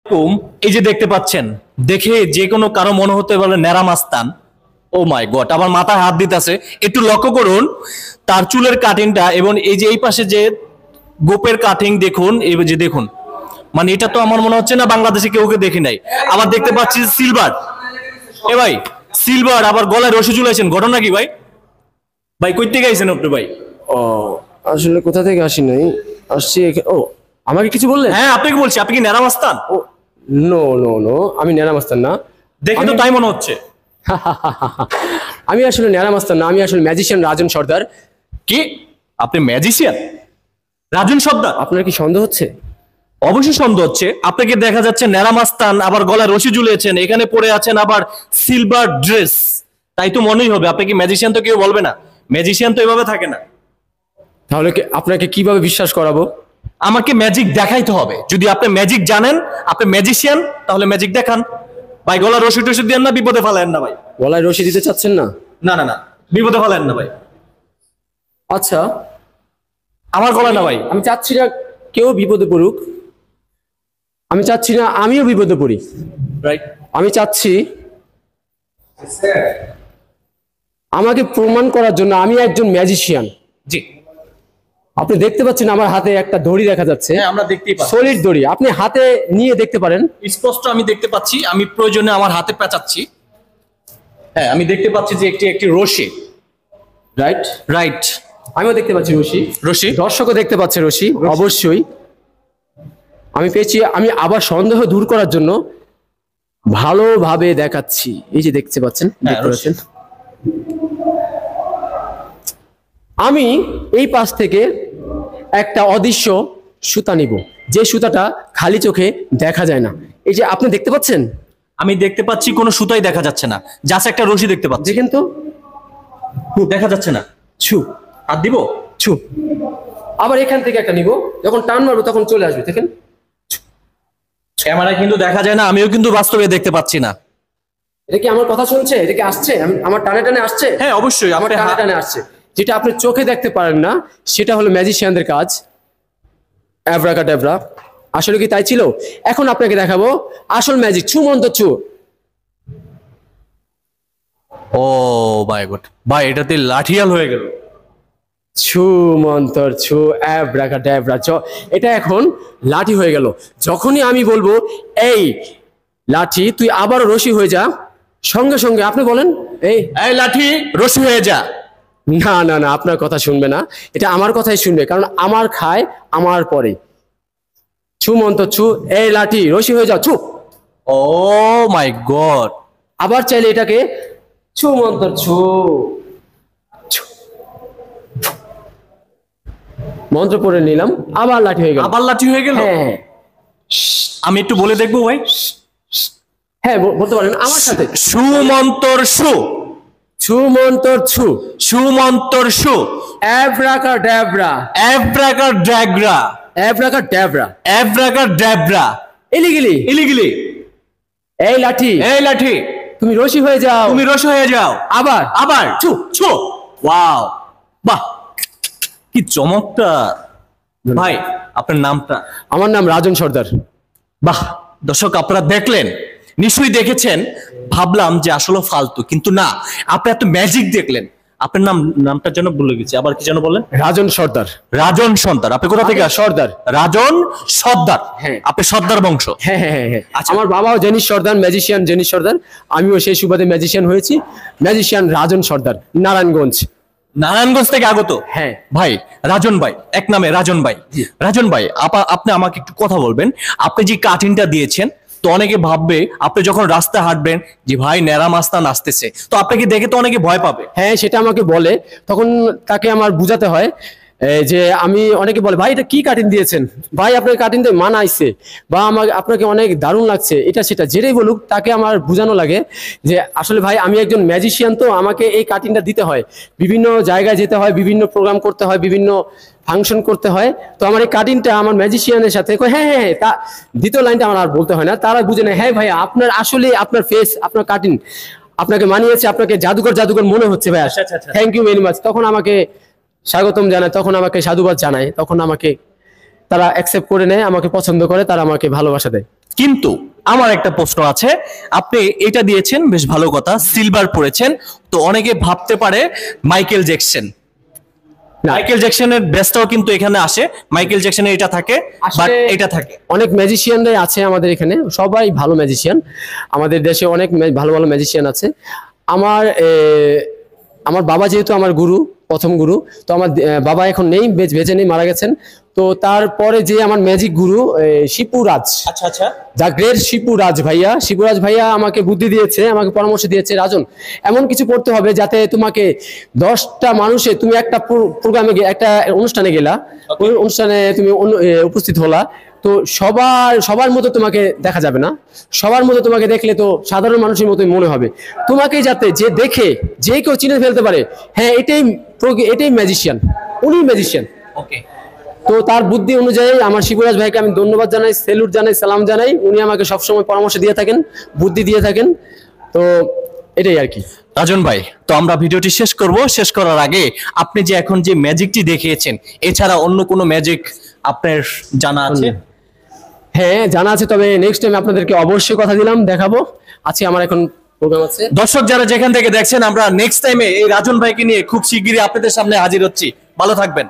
এই যে দেখতে পাচ্ছেন, দেখে যে কোনো কারো মনে হতে পারে নেরামাস্তান। ও মাই গড, আমার মাথায় হাত দিতেছে। একটু লক্ষ্য করুন তার চুলের কাটিংটা, এবং এই যে এই পাশে যে গোপের কাটিং দেখুন, এই যে দেখুন, মানে এটা তো আমার মনে হচ্ছে না বাংলাদেশে কেউ দেখি নাই। আবার দেখতে পাচ্ছি সিলভার, এ ভাই সিলভার, আবার গলায় রশি ঝুলাইছেন, ঘটনা কি ভাই? ভাই কই থেকে আইছেন আপনি ভাই? ও আসলে কোথা থেকে আসি নাই, আসছি ও আমাকে কিছু বললেন? হ্যাঁ আপনাকে বলছি, আপনি কি নেরামাস্তান? ও নো নো নো, আমি ন্যাড়ামাস্তান না। দেখে তো তাই মনে হচ্ছে। আমি আসলে ন্যাড়ামাস্তান না, আমি আসলে ম্যাজিশিয়ান রাজন সর্দার। কি আপনি ম্যাজিশিয়ান রাজন সর্দার? আপনার কি সন্দেহ হচ্ছে? অবশ্যই সন্দেহ হচ্ছে। আপনাকে দেখা যাচ্ছে নেরামাস্তান, আবার গলায় রশি ঝুলিয়েছেন, এখানে পরে আছেন আবার সিলভার ড্রেস, তাই তো মনেই হবে। আপনি কি ম্যাজিশিয়ান? তো কেউ বলবে না, ম্যাজিশিয়ান তো এভাবে থাকে না। তাহলে কি আপনাকে কিভাবে বিশ্বাস করাবো? আমাকে ম্যাজিক দেখাইতে হবে। যদি আপনি ম্যাজিক জানেন, আপনি ম্যাজিশিয়ান, তাহলে ম্যাজিক দেখান। ভাই গলা রশি টশি দেন না, বিপদে ফেলেন না ভাই। গলায় রশি দিতে চাচ্ছেন না? না না না, বিপদে ফেলেন না ভাই। আচ্ছা, আমার গলা না ভাই। আমি চাচ্ছি না কেউ বিপদে পড়ুক, আমি চাচ্ছি না আমিও বিপদে পড়ি। রাইট। আমি চাচ্ছি আমাকে প্রমাণ করার জন্য আমি একজন ম্যাজিশিয়ান। জি। আপনি দেখতে পাচ্ছেন আমার হাতে একটা দড়ি দেখা যাচ্ছে। হ্যাঁ আমরা দেখতেই পাচ্ছি। সলিড দড়ি, আপনি হাতে নিয়ে দেখতে পারেন। স্পষ্ট আমি দেখতে পাচ্ছি, আমি প্রয়োজনে আমার হাতে পেঁচাচ্ছি। হ্যাঁ আমি দেখতে পাচ্ছি যে একটি একটি রশি। Right right. আমিও দেখতে পাচ্ছি রশি। রশি দর্শকও দেখতে পাচ্ছে রশি। অবশ্যই আমি পেয়েছি। আমি আবার সন্দেহ দূর করার জন্য ভালোভাবে দেখাচ্ছি। এই যে দেখতে পাচ্ছেন, দেখতে পাচ্ছেন আমি এই পাশ থেকে একটা অদৃশ্য সুতা নিব, যে সুতাটা খালি চোখে দেখা যায় না। এই যে আপনি দেখতে পাচ্ছেন, আমি দেখতে পাচ্ছি কোনো সুতাই দেখা যাচ্ছে না, জাস্ট একটা রশি দেখতে পাচ্ছি। দেখেন তো, দেখা যাচ্ছে না। ছু আর দিব ছু। আবার এখান থেকে একটা নিব, যখন টান মারবো তখন চলে আসবে। দেখেন ক্যামেরায় কিন্তু দেখা যায় না, আমিও কিন্তু বাস্তবে দেখতে পাচ্ছি না। এটা কি আমার কথা শুনছে? এটা কি আসছে? আমার টানে টানে আসছে? হ্যাঁ অবশ্যই আমার টানে টানে আসছে। যেটা আপনি চোখে দেখতে পারেন না, সেটা হলো ম্যাজিশিয়ানদের কাজ, অ্যাব্রাকাডাব্রা। আসলে কি তাই ছিল? এখন আপনাকে দেখাবো আসল ম্যাজিক, ছু মন্ত্র ছু। ও মাই গড ভাই, এটাতে লাঠিয়াল হয়ে গেল। ছু মন্তর ছু, অ্যাব্রাকাডাব্রা চ, এটা এখন লাঠি হয়ে গেল। যখনই আমি বলবো এই লাঠি তুই আবার রশি হয়ে যা, সঙ্গে সঙ্গে আপনি বলেন এই এই লাঠি রশি হয়ে যা। না না না, আপনার কথা শুনবে না, এটা আমার কথাই শুনবে, কারণ আমার খায় আমার পরে। ছু মন্ত্র ছু, এই লাঠি রশি হয়ে যাও, ছু। ও মাই গড। আবার চাইলে এটাকে ছু মন্ত্র ছু, মন্ত্র পড়ে নিলাম, আবার লাঠি হয়ে গেল। আবার লাঠি হয়ে গেল। হ্যাঁ আমি একটু বলে দেখবো ভাই। হ্যাঁ বলতে পারেন আমার সাথে। সুমন্তর সু, ছু মন্ত্র ছু, সুমন্তর সু, অ্যাব্রাকাডাব্রা, অ্যাব্রাকাডাব্রা, অ্যাব্রাকাডাব্রা, অ্যাব্রাকাডাব্রা, ইলিগিলি ইলিগিলি। এই লাঠি, এই লাঠি তুমি রশি হয়ে যাও, তুমি রশি হয়ে যাও, আবার আবার ছু ছু। ওয়াও, বাহ কি চমৎকার। ভাই আপনার নামটা? আমার নাম রাজন সর্দার। বাহ, দর্শক আপনারা দেখলেন, নিশ্চয়ই দেখেছেন। ভাবলাম যে আসলে ফালতু, কিন্তু না, আপনি এত ম্যাজিক দেখলেন। আপনার নামটা যেন ভুলে গেছি, আবার কি যেন বললেন? রাজন সর্দার। রাজন সর্দার। আপনি কোথা থেকে আসেন? সর্দার। রাজন সর্দার। হ্যাঁ। আপনি সর্দার বংশ? হ্যাঁ হ্যাঁ হ্যাঁ। আচ্ছা। আমার বাবাও জেনিস সর্দার, ম্যাজিশিয়ান জেনিস সর্দার। আমিও সেই সুবাদে ম্যাজিশিয়ান হয়েছি, ম্যাজিশিয়ান রাজন সর্দার, নারায়ণগঞ্জ। নারায়ণগঞ্জ থেকে আগত? হ্যাঁ। ভাই রাজন ভাই, এক নামে রাজন ভাই। রাজন ভাই আপনি আমাকে একটু কথা বলবেন। আপনি যে কাটিংটা দিয়েছেন, তো অনেকে ভাববে আপনি যখন রাস্তায় হাঁটবেন যে ভাই নেরামাস্তান আসতেছে, তো আপনাকে দেখে তো অনেকে ভয় পাবে। হ্যাঁ সেটা আমাকে বলে, তখন তাকে আমার বুঝাতে হয় যে আমি, অনেকে বলে ভাই এটা কি কাটিং দিয়েছেন, ভাই আপনার কাটিং দিয়ে মানাইছে, বা আপনাকে অনেক দারুণ লাগছে, এটা সেটা যেটাই বলুক তাকে আমার বোঝানো লাগে যে আসলে ভাই আমি একজন ম্যাজিশিয়ান, তো আমাকে এই কাটিংটা দিতে হয়, বিভিন্ন জায়গায় যেতে হয়, বিভিন্ন প্রোগ্রাম করতে হয়, বিভিন্ন ফাংশন করতে হয়, তো আমার এই কাটিংটা আমার ম্যাজিশিয়ানের সাথে হ্যাঁ হ্যাঁ তা দ্বিতীয় লাইনটা আমার আর বলতে হয় না, তারা বুঝে নেয় হ্যাঁ ভাই আপনার আসলে আপনার ফেস, আপনার কাটিং আপনাকে মানিয়েছে, আপনাকে জাদুকর জাদুকর মনে হচ্ছে ভাই, থ্যাংক ইউ ভেরি মাচ। তখন আমাকে স্বাগতম জানায়, তখন আমাকে সাধুবাদ জানায়, তখন আমাকে তারা অ্যাকসেপ্ট করে নেয়, আমাকে পছন্দ করে, তারা আমাকে ভালোবাসা দেয়। কিন্তু আমার একটা প্রশ্ন আছে, আপনি এটা দিয়েছেন বেশ ভালো কথা, সিলভার পরেছেন, তো অনেকে ভাবতে পারে মাইকেল জ্যাকসন। না। মাইকেল জ্যাকসনের বেসটাও কিন্তু এখানে আসে, মাইকেল জ্যাকসনের এটা থাকে, বাট আসলে এটা থাকে। অনেক ম্যাজিশিয়ানরাই আছে আমাদের এখানে, সবাই ভালো ম্যাজিশিয়ান। আমাদের দেশে অনেক ভালো ভালো ম্যাজিশিয়ান আছে। আমার আমার বাবা যেহেতু আমার গুরু, প্রথম গুরু, তো আমার বাবা এখন নেই, বেঁচে নেই, মারা গেছেন। তো তারপরে যে আমার ম্যাজিক গুরু শিপুরাজ, আচ্ছা আচ্ছা। দ্য গ্রেট শিপুরাজ ভাইয়া আমাকে বুদ্ধি দিয়েছে, আমাকে পরামর্শ দিয়েছে, রাজন এমন কিছু করতে হবে যাতে তোমাকে 10টা মানুষে, তুমি একটা প্রোগ্রামে একটা অনুষ্ঠানে গেলা, ওই অনুষ্ঠানে তুমি উপস্থিত হলা, তো সবার মতো তোমাকে দেখা যাবে না, সবার মতো তোমাকে দেখলে তো সাধারণ মানুষের মতোই মনে হবে, তোমাকে যাতে যে দেখে যে কেউ চিনে ফেলতে পারে, হ্যাঁ এটাই ম্যাজিশিয়ান, উনি ম্যাজিশিয়ান। ওকে। তো তার বুদ্ধি অনুযায়ী আমার শিবরাজ ভাইকে আমি ধন্যবাদ জানাই, সেলুট জানাই, সালাম জানাই। উনি আমাকে সবসময় পরামর্শ দিয়ে থাকেন, বুদ্ধি দিয়ে থাকেন। তো এটাই আর কি। রাজন ভাই, তো আমরা ভিডিওটি শেষ করব। শেষ করার আগে আপনি যে এখন যে ম্যাজিকটি দেখিয়েছেন, এছাড়া অন্য কোনো ম্যাজিক আপনার জানা আছে? হ্যাঁ জানা আছে, তবে নেক্সট টাইম আপনাদেরকে অবশ্যই কথা দিলাম, দেখাবো। আজকে আমার এখন প্রোগ্রাম আছে। দর্শক যারা যেখান থেকে দেখছেন, আমরা নেক্সট টাইমে এই রাজন ভাইকে নিয়ে খুব শিগগিরই আপনাদের সামনে হাজির হচ্ছি। ভালো থাকবেন।